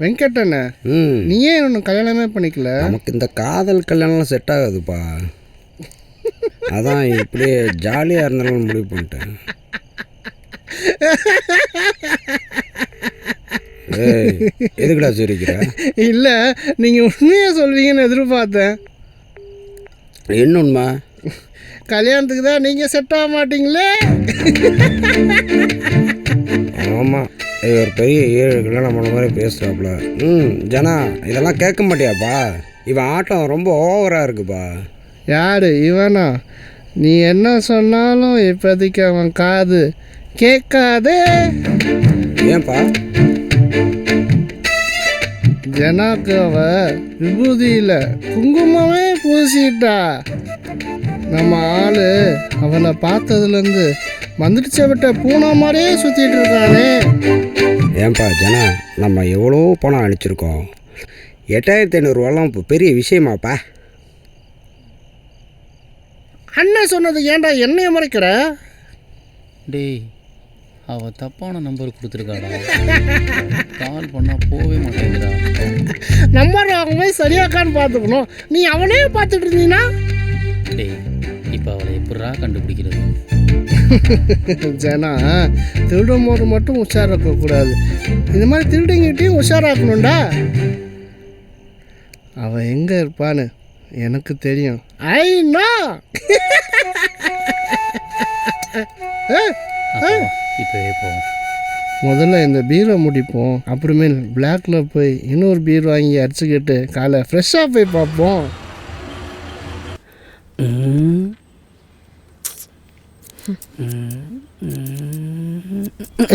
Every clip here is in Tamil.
வெங்கடண்ண, நீ ஏன் ஒன்று கல்யாணமே பண்ணிக்கல? நமக்கு இந்த காதல் கல்யாணம்லாம் செட் ஆகாதுப்பா. அதான் இப்படியே ஜாலியாக இருந்தாலும் முடிவு பண்ணிட்டேன். எதுக்குடா சிரிக்கிற? இல்லை, நீங்கள் உண்மையாக சொல்வீங்கன்னு எதிர்பார்த்தேன். என்ன உண்மை? கல்யாணத்துக்கு தான் நீங்கள் செட் ஆக மாட்டீங்களே. ஆமாம், ஒரு பெரிய ஏழு கல்யாணம் பண்ண மாதிரி பேசுகிறாப்புல. ஜனா, இதெல்லாம் கேட்க மாட்டியாப்பா? இவன் ஆட்டம் ரொம்ப ஓவராக இருக்குப்பா. யார் இவனா? நீ என்ன சொன்னாலும் இப்போதைக்கு அவன் காது கேட்காதே. ஏன்பா? ஜனாக்கு அவ விபூதியில் குங்குமமே பூசிட்டா. நம்ம ஆள் அவனை பார்த்ததுலேருந்து வந்துடுச்ச விட்ட பூனை மாதிரியே சுற்றிட்டு இருக்கானே. ஏன்பா ஜனா, நம்ம எவ்வளோ பணம் அழிச்சிருக்கோம். 8500 இப்போ பெரிய விஷயமாப்பா. அண்ணன் சொன்னது ஏன்டா என்னைய மறைக்கிற? டேய், அவள் தப்பான நம்பர் கொடுத்துருக்காடா. கால் பண்ணால் போகவே மாட்டேங்கிறா. நம்பர் வாங்கும்போது சரியாக்கான்னு பார்த்துக்கணும். நீ அவனே பார்த்துட்டு இருந்தீங்கன்னா? டேய், இப்போ அவளை எப்படா கண்டுபிடிக்கிறது? ஜனா, திருடும் போது மட்டும் உஷாராக இருக்கக்கூடாது. இந்த மாதிரி திருடங்கிட்டையும் உஷாராக்கணும்டா. அவன் எங்கே இருப்பான்னு எனக்கு தெரியும். ஐநா இப்போவே போவோம். முதல்ல இந்த பீரோ முடிப்போம். அப்புறமேல் பிளாக்ல போய் இன்னொரு பீரோ வாங்கி அடிச்சுக்கிட்டு காலை ஃப்ரெஷ்ஷாக போய் பார்ப்போம்.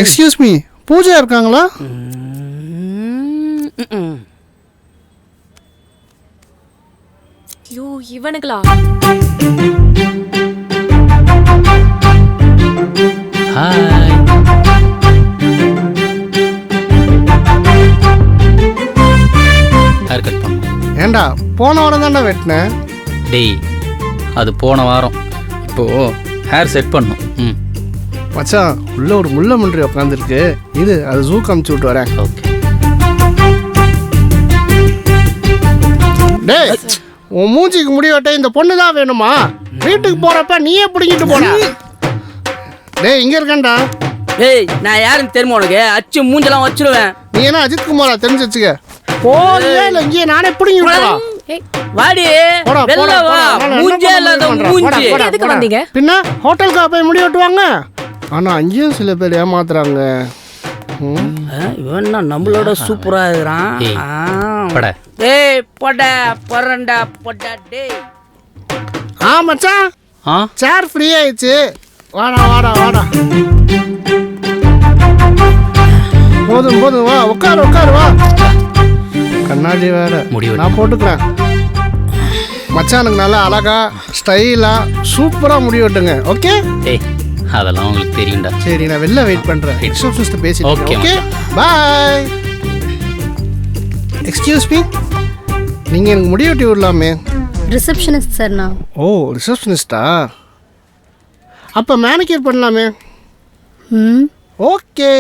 எக்ஸ்கியூஸ் மீ, பூஜா இருக்காங்களா? ஐயோ, இவனுங்களா? ஹாய். ஹேர் கட் பண்ண. ஏண்டா, போன வாரம் தாண்டா வெட்டினேன். டேய், அது போன வாரம். இப்போது ஹேர் செட் பண்ணும். மச்சான், உள்ள ஒரு முள்ள முன்றி உட்காந்துருக்கு. இது அது ஜூக்கு அமுச்சு விட்டு வரேன். ஓகே. டேய், உன் மூஞ்சிக்கு முடி வெட்ட இந்த பொண்ணு தான் வேணுமா? வீட்டுக்கு போறப்ப நீயே பிடிங்கிட்டு போன. டேய், இங்க இருக்கேன்டா. டேய், நான் யாருன்னு தெரியுமா உனக்கு? அச்சு மூஞ்செல்லாம் வச்சிருவேன். நீ என்ன அஜித் குமாரா? தெரிஞ்சு வச்சுக்க. போறியா இல்லை இங்கே நானே பிடிங்கி விடலாம். வாடி, வெளில வா. மூஞ்சே இல்லாத மூஞ்சி. எதுக்கு வந்தீங்க? பின்ன ஹோட்டலுக்கா போய் முடி வெட்டுவாங்க? ஆனா அங்கேயும் சில பேர் ஏமாத்துறாங்க. இவன் நம்மளோட சூப்பரா இருக்கிறான். டேய், போடா போறண்டா போடா. டேய், மச்சான், சேர் ஃப்ரீ ஆயிடுச்சு. வாடா வாடா வாடா. போதும் போதும், வா உட்காரு உட்காரு வா. கண்ணாடி வேற நான் போட்டுக்கிறேன். மச்சானுக்கு நல்லா அழகா ஸ்டைலா சூப்பரா முடி வெட்டுங்க. ஓகே? அதெல்லாம் உங்களுக்கு தெரியும்டா. சரி, நான் வெளில வெயிட் பண்றேன். ரிசப்ஷனிஸ்ட் பேசிட்டு. ஓகே, பாய். எக்ஸ்கியூஸ் மீ, நீங்க எனக்கு முடி வெட்டி விடலாமே? ரிசப்ஷனிஸ்ட் சார் நான். ஓ, ரிசப்ஷனிஸ்டா? அப்ப மேனிக்யூர் பண்ணலாமே? ஓகே.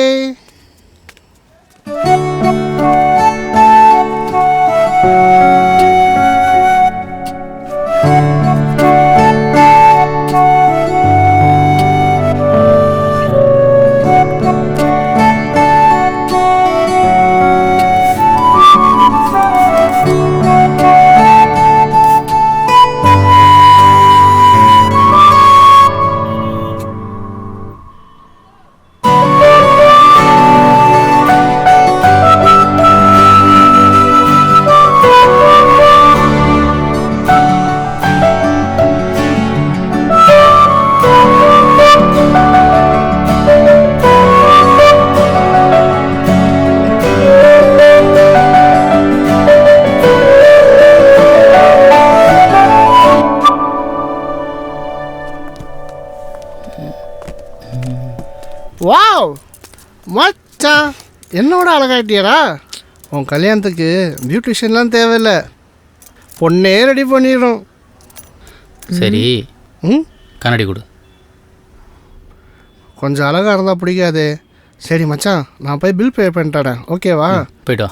வாவ் மச்சான், என்னோட அழகாயிட்டியடா. உன் கல்யாணத்துக்கு பியூட்டிஷியன்லாம் தேவையில்லை, பொண்ணே ரெடி பண்ணிடும். சரி, கண்ணாடி கொடு. கொஞ்சம் அழகாக இருந்தால் பிடிக்காது. சரி மச்சான், நான் போய் பில் பே பண்ணிட்டேன். ஓகேவா? போய்ட்டு வா.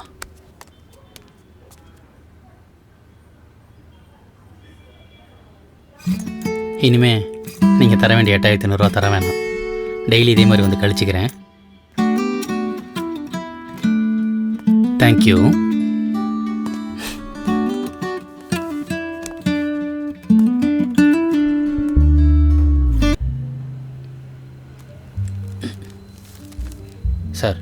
இனிமே நீங்கள் தர வேண்டிய 8500 தர வேணாம். டெய்லி இதே மாதிரி வந்து கழிச்சிக்கிறேன். தேங்க்யூ. சார்,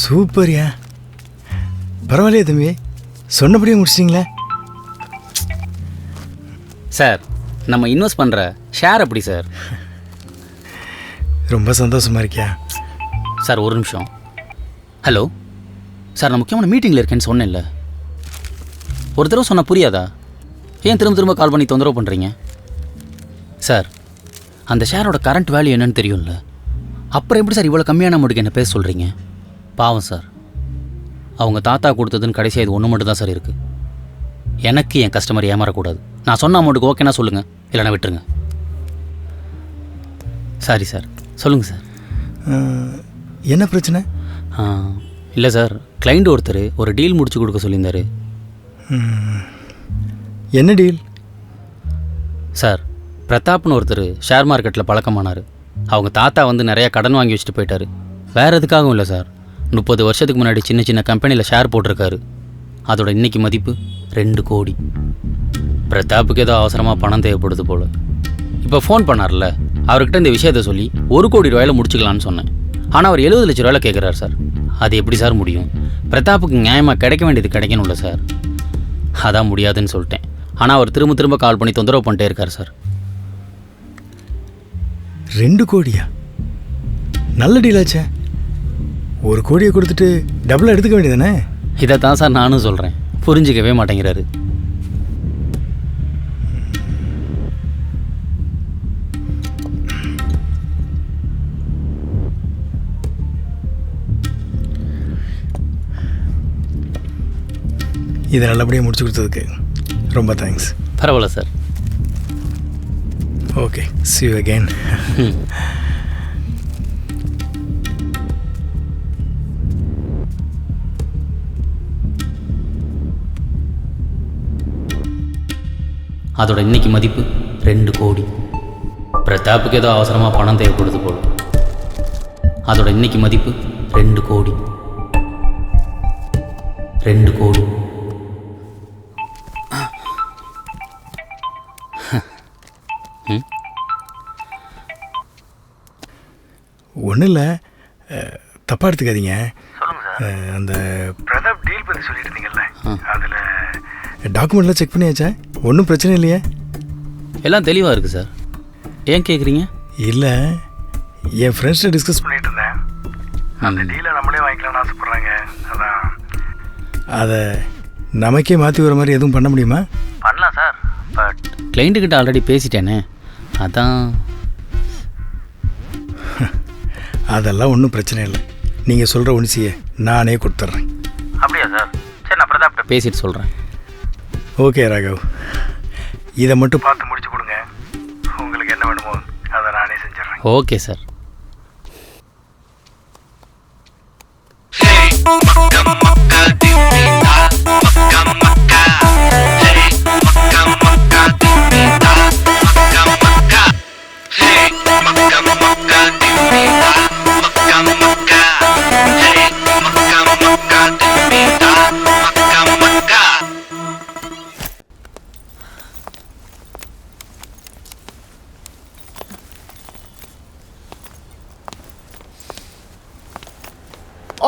சூப்பர்யா. பரவாயில்லையே தம்பி, சொன்னபடியே முடிச்சிட்டிங்களே. சார் நம்ம இன்வெஸ்ட் பண்ணுற ஷேர் எப்படி சார்? ரொம்ப சந்தோஷமா இருக்கியா? சார் ஒரு நிமிஷம். ஹலோ சார், நான் முக்கியமான மீட்டிங்கில் இருக்கேன்னு சொன்னேன்ல. ஒரு தடவை சொன்னால் புரியாதா? ஏன் திரும்ப திரும்ப கால் பண்ணி தொந்தரவு பண்ணுறீங்க? சார், அந்த ஷேரோட கரண்ட் வேல்யூ என்னன்னு தெரியும்ல, அப்புறம் எப்படி சார் இவ்வளோ கம்மியான அமௌண்ட்டுக்கு என்ன பேச சொல்கிறீங்க? பாவம் சார், அவங்க தாத்தா கொடுத்ததுன்னு கடைசியாக இது ஒன்று மட்டும் தான் சார் இருக்குது. எனக்கு என் கஸ்டமர் ஏமாறக்கூடாது. நான் சொன்ன அமௌண்ட்டுக்கு ஓகேனா சொல்லுங்கள், இல்லைனா விட்டுருங்க. Sorry sir. சொல்லுங்கள் சார். என்ன பிரச்சனை? இல்லை சார், கிளைண்ட் ஒருத்தர் ஒரு டீல் முடிச்சு கொடுக்க சொல்லியிருந்தார். என்ன டீல்? சார், பிரதாப்னு ஒருத்தர் ஷேர் மார்க்கெட்டில் பழக்கமானார். அவங்க தாத்தா வந்து நிறையா கடன் வாங்கி வச்சுட்டு போயிட்டார். வேறு எதுக்காகவும் இல்லை சார், 30 வருஷத்துக்கு முன்னாடி சின்ன சின்ன கம்பெனியில் ஷேர் போட்டிருக்காரு. அதோட இன்றைக்கி மதிப்பு 2 கோடி. பிரதாப்புக்கு ஏதோ அவசரமாக பணம் தேவைப்படுது போல். இப்போ ஃபோன் பண்ணார்ல, அவர்கிட்ட இந்த விஷயத்தை சொல்லி 1 கோடி ரூபாயில் முடிச்சுக்கலான்னு சொன்னேன். ஆனால் அவர் 70 லட்ச ரூபாயில் கேட்குறாரு சார். அது எப்படி சார் முடியும்? பிரதாப்புக்கு நியாயமாக கிடைக்க வேண்டியது கிடைக்கணும்ல சார். அதான் முடியாதுன்னு சொல்லிட்டேன். ஆனால் அவர் திரும்ப திரும்ப கால் பண்ணி தொந்தரவு பண்ணிட்டே இருக்கார் சார். 2 கோடியா? நல்ல டீலாச்சே. 1 கோடியை கொடுத்துட்டு டபுளாக எடுத்துக்க வேண்டியதானே? இதை தான் சார் நானும் சொல்கிறேன், புரிஞ்சிக்கவே மாட்டேங்கிறாரு. இதை நல்லபடியாக முடிச்சு கொடுத்ததுக்கு ரொம்ப தேங்க்ஸ். பரவாயில்ல sir. Okay, see you again. அதோட இன்னைக்கு மதிப்பு 2 கோடி. பிரதாப்புக்கு ஏதோ அவசரமாக பணம் தேவைப்படுது போல். அதோட இன்னைக்கு மதிப்பு 2 கோடி. 2 கோடி. ஒன்றும் இல்லை, தப்பாக எடுத்துக்காதீங்க. அந்த பிரதாப் டீல் பற்றி சொல்லிட்டு இருந்தீங்கல்ல, அதில் டாக்குமெண்ட்லாம் செக் பண்ணியாச்சா? ஒன்றும் பிரச்சனை இல்லையா? எல்லாம் தெளிவாக இருக்குது சார். ஏன் கேட்குறீங்க? இல்லை, என் ஃப்ரெண்ட்ஸ்கிட்ட டிஸ்கஸ் பண்ணிட்டு இருந்தேன். அந்த டீலை நம்மளே வாங்கிக்கலாம்னு ஆசைப்பட்றாங்க. அதான் அதை நமக்கே மாற்றி வர மாதிரி எதுவும் பண்ண முடியுமா? பண்ணலாம் சார், பட் கிளைண்ட்டுக்கிட்ட ஆல்ரெடி பேசிட்டேனே, அதான். அதெல்லாம் ஒன்றும் பிரச்சனை இல்லை. நீங்கள் சொல்கிற உனிசியை நானே கொடுத்துட்றேன். அப்படியா சார்? சரி, நான் பிரதாப்கிட்ட பேசிட்டு சொல்கிறேன். ஓகே ராகவ், இதை மட்டும் பார்த்து முடிச்சு கொடுங்க. உங்களுக்கு என்ன வேணுமோ அதை நானே செஞ்சிடறேன். Okay sir.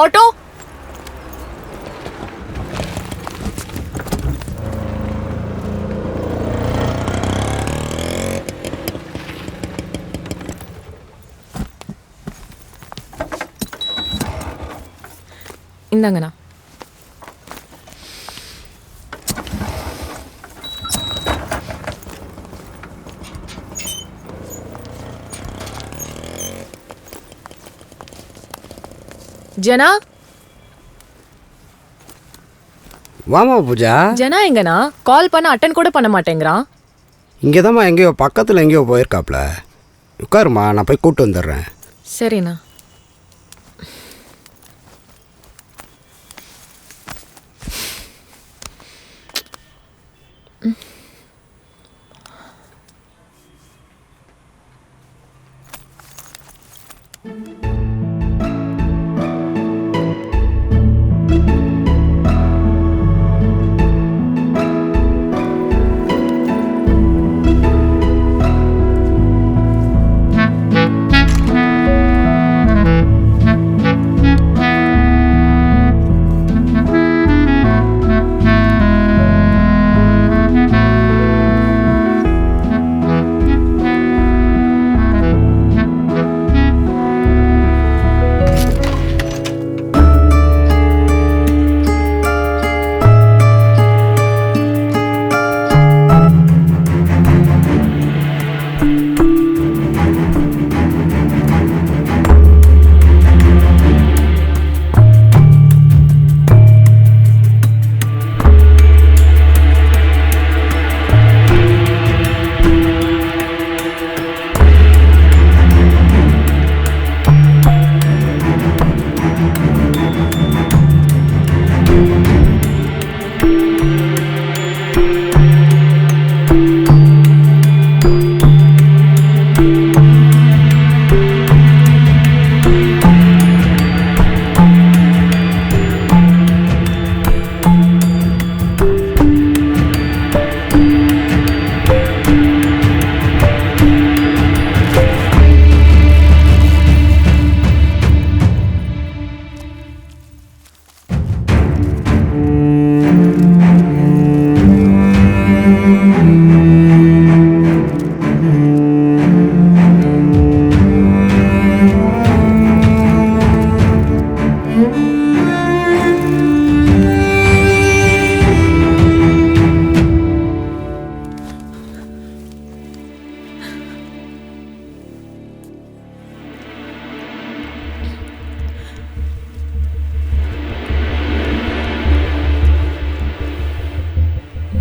ஆட்டோ, இந்தாங்கண்ணா. ஜனா, வாமா பூஜா. ஜனா எங்கண்ணா? கால் பண்ண அட்டன் கூட பண்ண மாட்டேங்கிறான். இங்கே தான்மா எங்கேயோ பக்கத்தில் எங்கேயோ போயிருக்காப்ல. உட்காருமா, நான் போய் கூப்பிட்டு வந்துடுறேன். சரிண்ணா.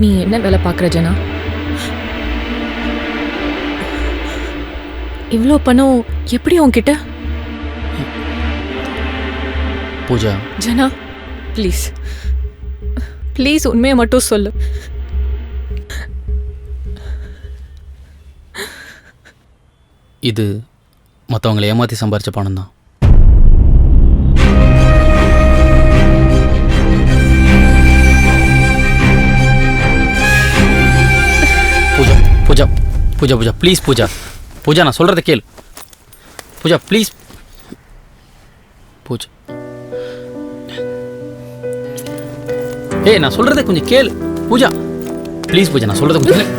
நீ என்ன வேலை பார்க்குற ஜனா? இவ்வளோ பணம் எப்படி உன்கிட்ட? பூஜா, ஜனா ப்ளீஸ் ப்ளீஸ் உண்மையை மட்டும் சொல்லு. இது மற்றவங்களை ஏமாற்றி சம்பாரிச்ச பணம் தான். பூஜா பூஜா பூஜா பூஜா ப்ளீஸ் பூஜா. பூஜா நான் சொல்கிறத கேள். பூஜா ப்ளீஸ். பூஜா ஏய் நான் சொல்கிறத கொஞ்சம் கேள். பூஜா ப்ளீஸ் பூஜா நான் சொல்கிறத கொஞ்சம் கேள்.